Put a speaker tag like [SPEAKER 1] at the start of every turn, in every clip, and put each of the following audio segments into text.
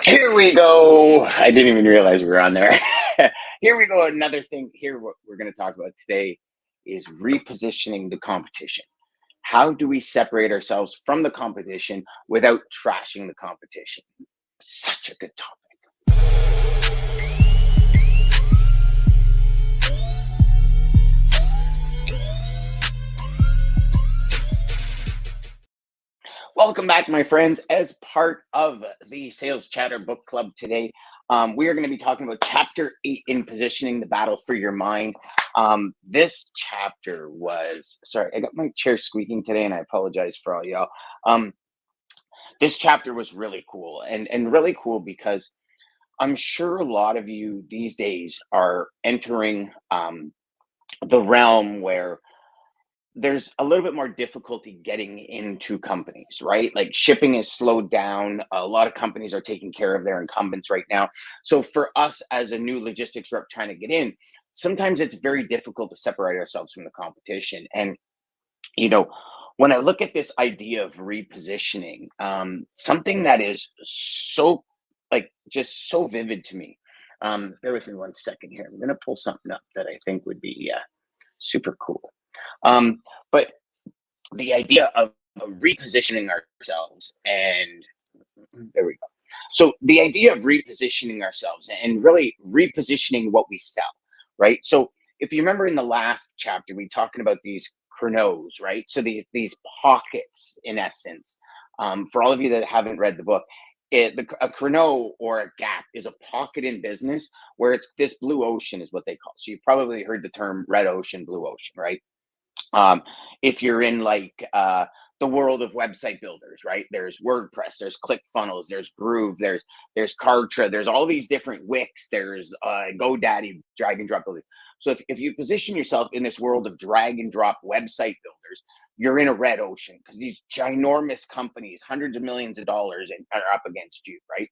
[SPEAKER 1] Here we go. I didn't even realize we were on there. Here we go. Another thing here, what we're going to talk about today is repositioning the competition. How do we separate ourselves from the competition without trashing the competition? Such a good topic. Welcome back, my friends. As part of the Sales Chatter Book Club today, we are going to be talking about Chapter 8 in Positioning the Battle for Your Mind. This chapter was, sorry, I got my chair squeaking today, and I apologize for all y'all. This chapter was really cool, and really cool because I'm sure a lot of you these days are entering the realm where there's a little bit more difficulty getting into companies, right? Like shipping is slowed down. A lot of companies are taking care of their incumbents right now. So for us as a new logistics rep trying to get in, sometimes it's very difficult to separate ourselves from the competition. And, you know, when I look at this idea of repositioning, something that is so, like, just so vivid to me. Bear with me one second here. I'm going to pull something up that I think would be super cool. But the idea of repositioning ourselves, and there we go. So the idea of repositioning ourselves and really repositioning what we sell, right? So if you remember in the last chapter, we talking about these chronos, right? So these pockets, in essence. For all of you that haven't read the book, a chrono or a gap is a pocket in business where it's this blue ocean is what they call. So you've probably heard the term red ocean, blue ocean, right? If you're in the world of website builders, right? There's WordPress, there's ClickFunnels, there's Groove, there's Kartra, there's all these different Wix, there's GoDaddy, drag and drop builders. So if you position yourself in this world of drag and drop website builders, you're in a red ocean because these ginormous companies, hundreds of millions of dollars, are up against you, right?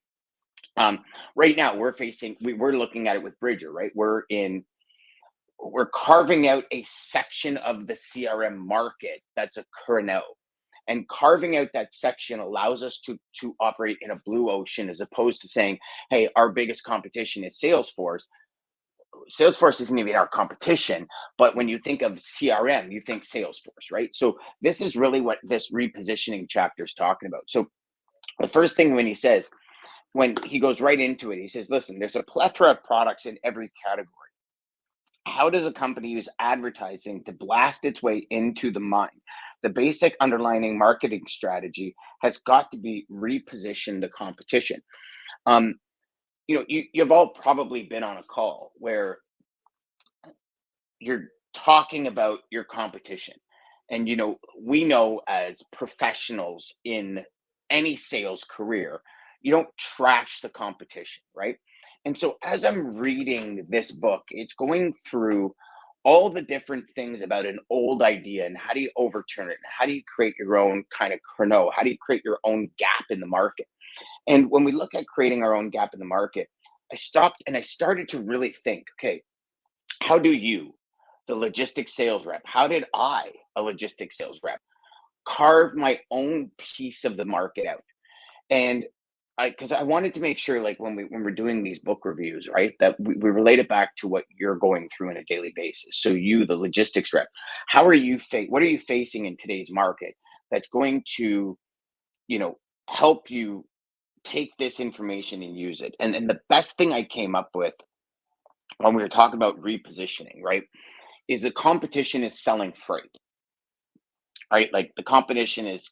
[SPEAKER 1] Right now we're looking at it with Bridger, right? We're carving out a section of the CRM market that's a kernel. And carving out that section allows us to operate in a blue ocean as opposed to saying, hey, our biggest competition is Salesforce. Salesforce isn't even our competition, but when you think of CRM, you think Salesforce, right? So this is really what this repositioning chapter is talking about. So the first thing when he goes right into it, he says, listen, there's a plethora of products in every category. How does a company use advertising to blast its way into the mind? The basic underlying marketing strategy has got to be reposition the competition. You've all probably been on a call where you're talking about your competition. And, we know as professionals in any sales career, you don't trash the competition, right? And so as I'm reading this book, it's going through all the different things about an old idea and how do you overturn it? And how do you create your own kind of chrono? How do you create your own gap in the market? And when we look at creating our own gap in the market, I stopped and I started to really think, okay, how do you, the logistics sales rep, how did I, a logistics sales rep, carve my own piece of the market out? And because I wanted to make sure, like when we're doing these book reviews, right, that we relate it back to what you're going through on a daily basis. So you, the logistics rep, what are you facing in today's market that's going to, help you take this information and use it? And the best thing I came up with when we were talking about repositioning, right, is the competition is selling freight, right? Like the competition is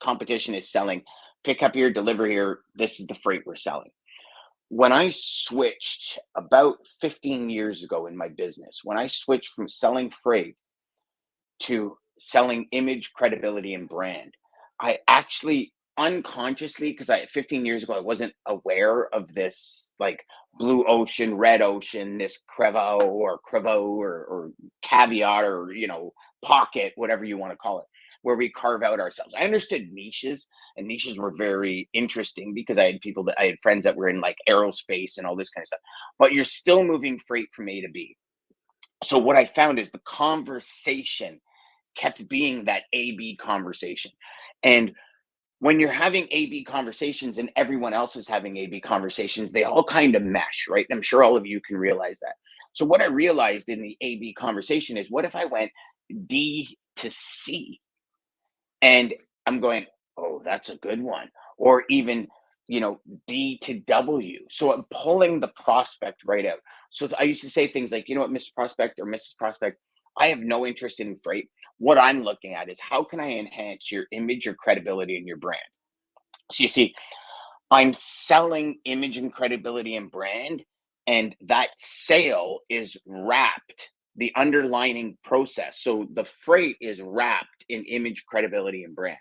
[SPEAKER 1] selling, pick up here, deliver here. This is the freight we're selling. When I switched about 15 years ago in my business, when I switched from selling freight to selling image, credibility, and brand, I actually unconsciously, because 15 years ago, I wasn't aware of this like blue ocean, red ocean, this crevo or caveat or, pocket, whatever you want to call it, where we carve out ourselves. I understood niches, and niches were very interesting because I had friends that were in like aerospace and all this kind of stuff, but you're still moving freight from A to B. So what I found is the conversation kept being that A B conversation. And when you're having A/B conversations and everyone else is having A/B conversations, they all kind of mesh, right? I'm sure all of you can realize that. So what I realized in the A/B conversation is, what if I went D to C? And I'm going, oh, that's a good one. Or even, D to W. So I'm pulling the prospect right out. So I used to say things like, you know what, Mr. Prospect or Mrs. Prospect, I have no interest in freight. What I'm looking at is, how can I enhance your image, your credibility, and your brand? So you see, I'm selling image and credibility and brand, and that sale is wrapped, the underlining process. So the freight is wrapped in image, credibility, and brand.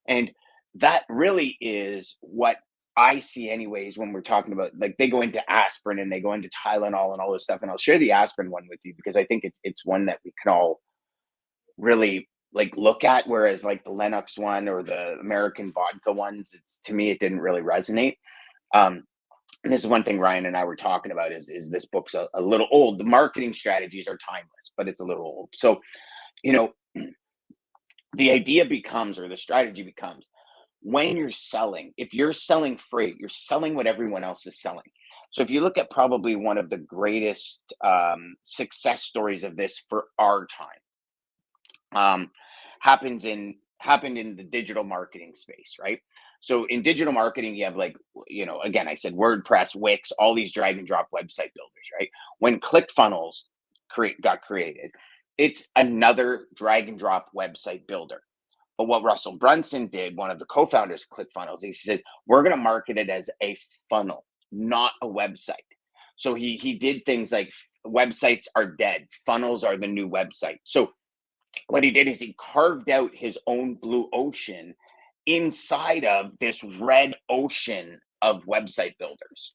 [SPEAKER 1] And that really is what I see, anyways, when we're talking about, like, they go into aspirin and they go into Tylenol and all this stuff. And I'll share the aspirin one with you because I think it's one that we can all really like look at. Whereas like the Lennox one or the American vodka ones, it's, to me, it didn't really resonate. Um, and this is one thing Ryan and I were talking about, is this book's a little old. The marketing strategies are timeless, but it's a little old. So, you know, the idea becomes, or the strategy becomes, when you're selling, if you're selling freight, you're selling what everyone else is selling. So if you look at probably one of the greatest success stories of this for our time, um, happened in the digital marketing space, right? So in digital marketing, you have, like, again, I said WordPress, Wix, all these drag and drop website builders, right? When ClickFunnels got created, it's another drag and drop website builder. But what Russell Brunson did, one of the co-founders of ClickFunnels, he said, we're going to market it as a funnel, not a website. So he did things like, websites are dead, funnels are the new website. So what he did is he carved out his own blue ocean inside of this red ocean of website builders,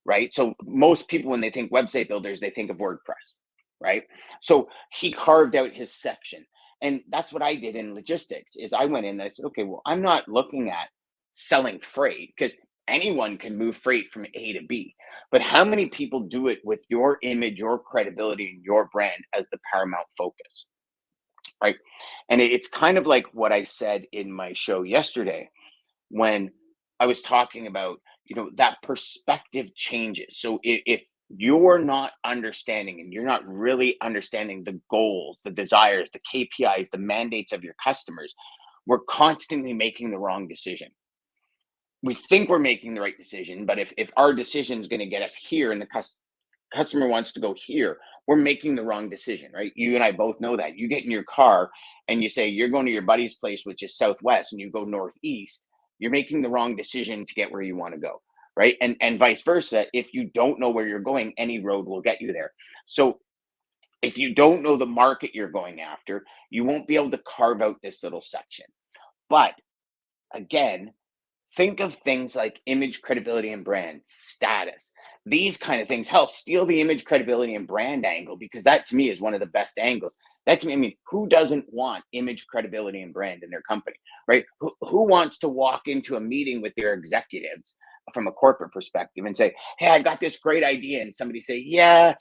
[SPEAKER 1] right? So most people, when they think website builders, they think of WordPress, right? So he carved out his section. And that's what I did in logistics, is I went in and I said, okay, well, I'm not looking at selling freight, because anyone can move freight from A to B. But how many people do it with your image, your credibility, and your brand as the paramount focus? Right. And it's kind of like what I said in my show yesterday, when I was talking about, that perspective changes. So if you're not understanding, and you're not really understanding the goals, the desires, the KPIs, the mandates of your customers, we're constantly making the wrong decision. We think we're making the right decision, but if our decision is going to get us here, and the customer wants to go here, we're making the wrong decision, right? You and I both know that. You get in your car and you say you're going to your buddy's place, which is southwest, and you go northeast, you're making the wrong decision to get where you want to go, right? And vice versa. If you don't know where you're going, any road will get you there. So if you don't know the market you're going after, you won't be able to carve out this little section. But again, think of things like image, credibility, and brand, status, these kind of things. Hell, steal the image, credibility, and brand angle, because that, to me, is one of the best angles. That, to me, I mean, who doesn't want image, credibility, and brand in their company, right? Who wants to walk into a meeting with their executives from a corporate perspective and say, hey, I got this great idea, and somebody say, yeah,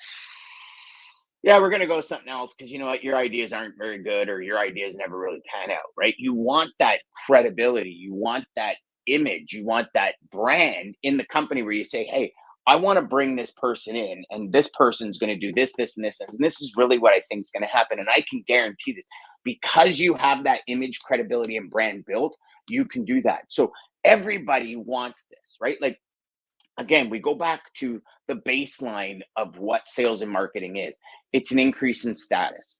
[SPEAKER 1] we're going to go something else, because you know what, your ideas aren't very good, or your ideas never really pan out, right? You want that credibility, you want that image, you want that brand in the company, where you say, hey, I want to bring this person in, and this person's going to do this, this, and this, and this is really what I think is going to happen. And I can guarantee this, because you have that image, credibility, and brand built, you can do that. So everybody wants this, right? Like, again, we go back to the baseline of what sales and marketing is. It's an increase in status.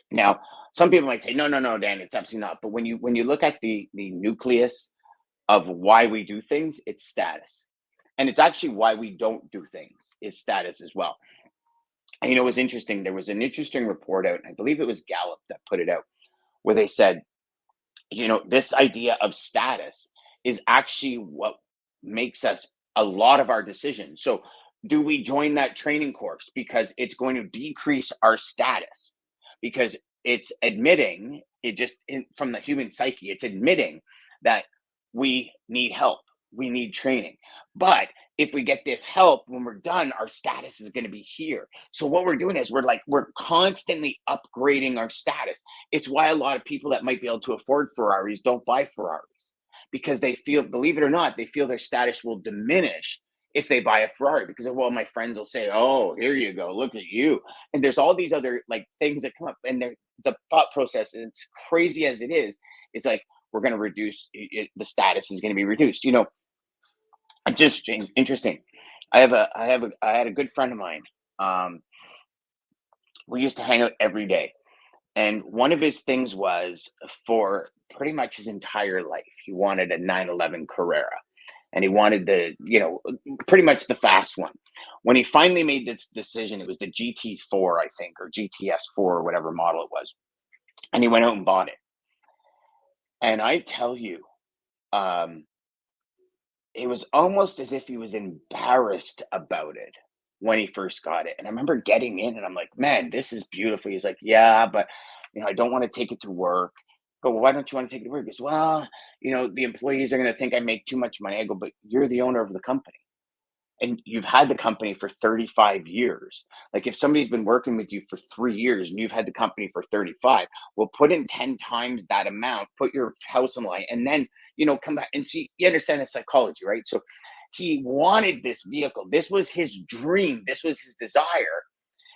[SPEAKER 1] Now, some people might say, no, no, no, Dan, it's absolutely not. But when you look at the nucleus of why we do things, it's status. And it's actually why we don't do things, is status as well. And it was interesting. There was an interesting report out, and I believe it was Gallup that put it out, where they said, this idea of status is actually what makes us a lot of our decisions. So, do we join that training course because it's going to decrease our status? Because it's admitting, from the human psyche, it's admitting that we need help, we need training. But if we get this help, when we're done, our status is going to be here. So what we're doing is we're constantly upgrading our status. It's why a lot of people that might be able to afford Ferraris don't buy Ferraris. because they feel, believe it or not, they feel their status will diminish if they buy a Ferrari because, well, my friends will say, "Oh, here you go, look at you," and there's all these other like things that come up, and the thought process, it's crazy as it is like we're going to reduce it, the status is going to be reduced. Just interesting. I had a good friend of mine. Um, we used to hang out every day. And one of his things was for pretty much his entire life, he wanted a 911 Carrera and he wanted pretty much the fast one. When he finally made this decision, it was the GT4, I think, or GTS4 or whatever model it was. And he went out and bought it. And I tell you, um, it was almost as if he was embarrassed about it when he first got it. And I remember getting in and I'm like, man, this is beautiful. He's like, yeah, but I don't want to take it to work. I go, well, why don't you want to take it to work? He goes, well, the employees are going to think I make too much money. I go, but you're the owner of the company and you've had the company for 35 years. Like if somebody's been working with you for 3 years and you've had the company for 35, well, put in 10 times that amount, put your house on the line, and then, come back and see, you understand the psychology, right? So he wanted this vehicle. This was his dream. This was his desire.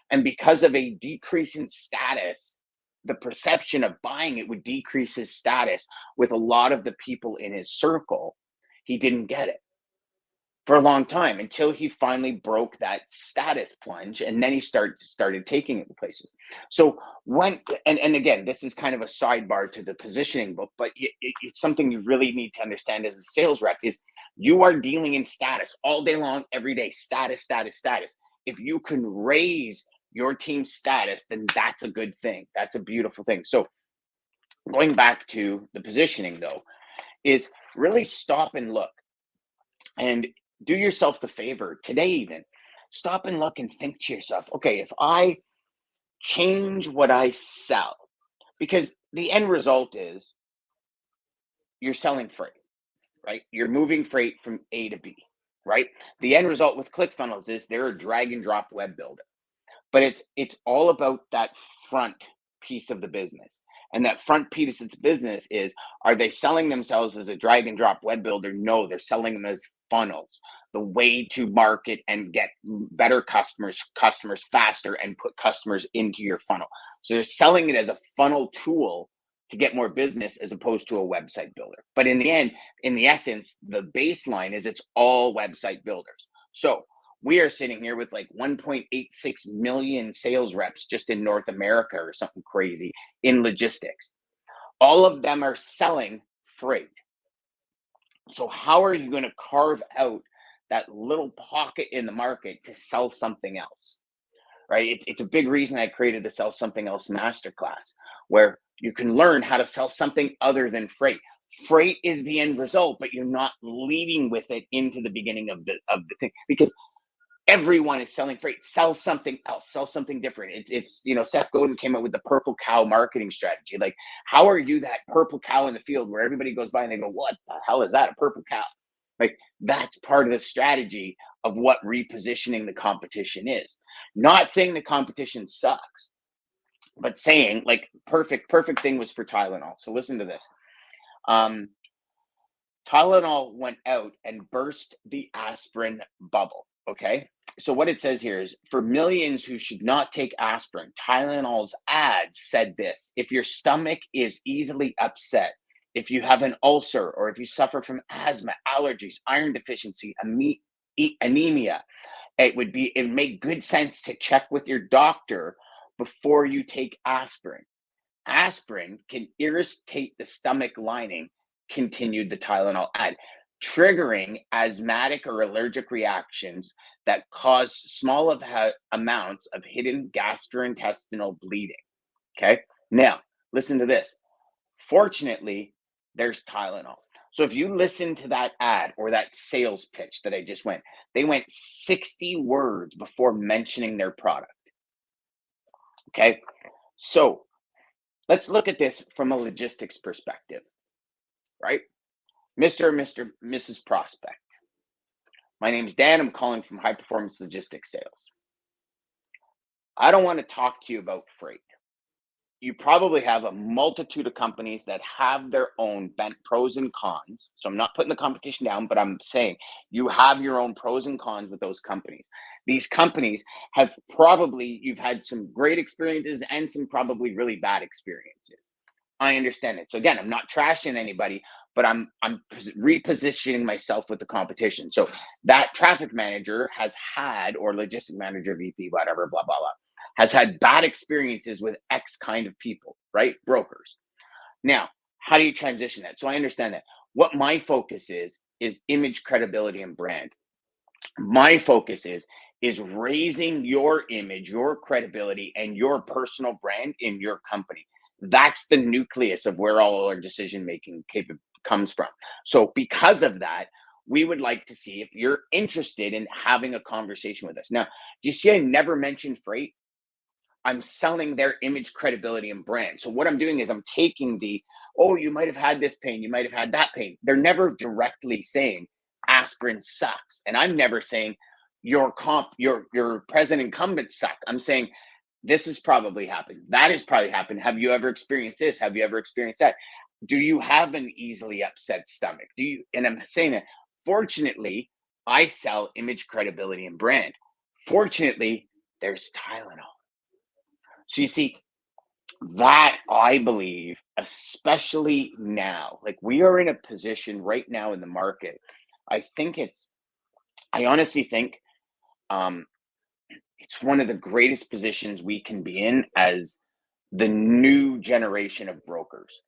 [SPEAKER 1] And because of a decrease in status, the perception of buying it would decrease his status with a lot of the people in his circle. He didn't get it for a long time until he finally broke that status plunge, and then he started taking it to places. So when and again, this is kind of a sidebar to the positioning book, but it's something you really need to understand as a sales rep is you are dealing in status all day long, every day. Status, status, status. If you can raise your team's status, then that's a good thing. That's a beautiful thing. So going back to the positioning though, is really stop and look and do yourself the favor today, even stop and look and think to yourself, okay, if I change what I sell, because the end result is you're selling freight, right? You're moving freight from A to B, right? The end result with ClickFunnels is they're a drag and drop web builder, but it's all about that front piece of the business. And that front piece of the business is, are they selling themselves as a drag and drop web builder? No, they're selling them as funnels, the way to market and get better customers faster and put customers into your funnel. So they're selling it as a funnel tool to get more business as opposed to a website builder. But in the end, in the essence, the baseline is it's all website builders. So we are sitting here with like 1.86 million sales reps just in North America or something crazy in logistics. All of them are selling freight. So how are you going to carve out that little pocket in the market to sell something else? Right? It's a big reason I created the Sell Something Else masterclass, where you can learn how to sell something other than freight. Freight is the end result, but you're not leading with it into the beginning of the thing, because everyone is selling freight. Sell something else, sell something different. It's Seth Godin came up with the purple cow marketing strategy. Like, how are you that purple cow in the field where everybody goes by and they go, what the hell is that, a purple cow? Like, that's part of the strategy of what repositioning the competition is. Not saying the competition sucks, but saying, like, perfect thing was for Tylenol. So listen to this. Tylenol went out and burst the aspirin bubble. Okay. So what it says here is, for millions who should not take aspirin, Tylenol's ads said this: if your stomach is easily upset, if you have an ulcer, or if you suffer from asthma, allergies, iron deficiency, anemia, it make good sense to check with your doctor before you take aspirin. Aspirin can irritate the stomach lining, continued the Tylenol ad, triggering asthmatic or allergic reactions that cause small amounts of hidden gastrointestinal bleeding. Okay. Now, listen to this. Fortunately, there's Tylenol. So if you listen to that ad or that sales pitch that I just went, they went 60 words before mentioning their product. Okay. So let's look at this from a logistics perspective, right? Mrs. Prospect. My name is Dan. I'm calling from High Performance Logistics Sales. I don't want to talk to you about freight. you probably have a multitude of companies that have their own bent pros and cons. So I'm not putting the competition down, but I'm saying you have your own pros and cons with those companies. These companies have probably, you've had some great experiences and some probably really bad experiences. I understand it. So again, I'm not trashing anybody, but I'm repositioning myself with the competition. So that traffic manager has had, or logistic manager, VP, whatever, blah blah blah, has had bad experiences with X kind of people, right? Brokers. Now, how do you transition that? So I understand that. What my focus is image, credibility, and brand. My focus is raising your image, your credibility, and your personal brand in your company. That's the nucleus of where all our decision making comes from. So because of that, we would like to see if you're interested in having a conversation with us. Now, do you see I never mentioned freight? I'm selling their image, credibility, and brand. So what I'm doing is I'm taking the, oh, you might have had this pain, you might have had that pain. They're never directly saying aspirin sucks. And I'm never saying your present incumbents suck. I'm saying this has probably happened. That has probably happened. Have you ever experienced this? Have you ever experienced that? Do you have an easily upset stomach? Do you? And I'm saying that fortunately, I sell image, credibility, and brand. Fortunately, there's Tylenol. So you see, that I believe, especially now, like we are in a position right now in the market. I think I honestly think um, it's one of the greatest positions we can be in as the new generation of brokers.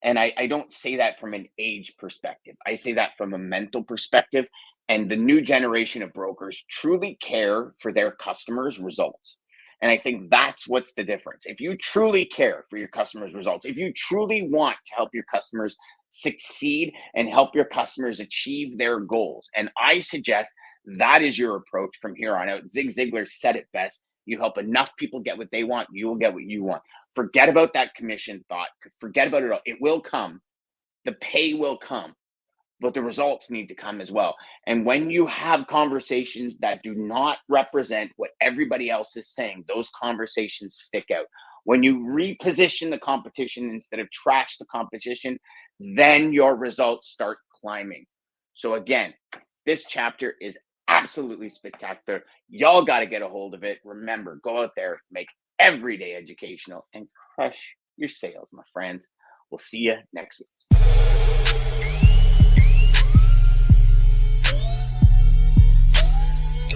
[SPEAKER 1] And I don't say that from an age perspective. I say that from a mental perspective. And the new generation of brokers truly care for their customers' results. And I think that's what's the difference. If you truly care for your customers' results, if you truly want to help your customers succeed and help your customers achieve their goals, and I suggest that is your approach from here on out. Zig Ziglar said it best. You help enough people get what they want, you will get what you want. Forget about that commission thought. Forget about it all. It will come. The pay will come, but the results need to come as well. And when you have conversations that do not represent what everybody else is saying, those conversations stick out. When you reposition the competition instead of trash the competition, then your results start climbing. So again, this chapter is absolutely spectacular. Y'all got to get a hold of it. Remember, go out there, make every day educational, and crush your sales, my friends. We'll see you next week.